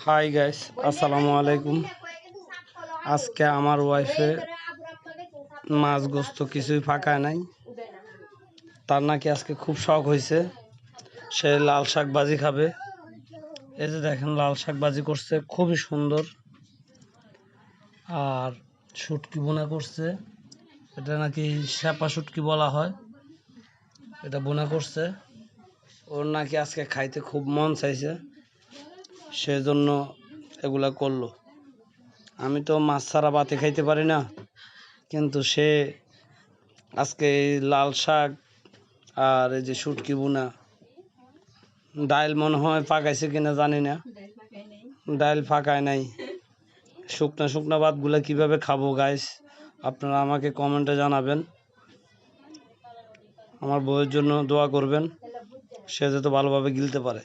Hi guys, আসসালামু আলাইকুম। আজকে আমার ওয়াইফে মাছ গোস্ত কিছুই ফাঁকায় নাই। তার নাকি আজকে খুব শখ হয়েছে, সে লাল শাক ভাজি খাবে। এই যে দেখেন, লাল শাক ভাজি করছে, খুবই সুন্দর। আর শুটকি বোনা করছে, এটা নাকি শ্যাপা শুটকি বলা হয়, এটা বোনা করছে। ওর নাকি আজকে খাইতে খুব মন চাইছে, সেজন্য এগুলা করলো। আমি তো মাছ ছাড়া ভাতে খাইতে পারি না, কিন্তু সে আজকে এই লাল শাক আর এই যে শুটকি বোনা, ডাইল মনে হয় পাকাইছে কিনা জানি না, ডাইল ফাঁকায় নাই। শুকনা শুকনা ভাতগুলা কিভাবে খাবো গাইস, আপনারা আমাকে কমেন্টে জানাবেন। আমার বউয়ের জন্য দোয়া করবেন, সে যাতে ভালোভাবে গিলতে পারে।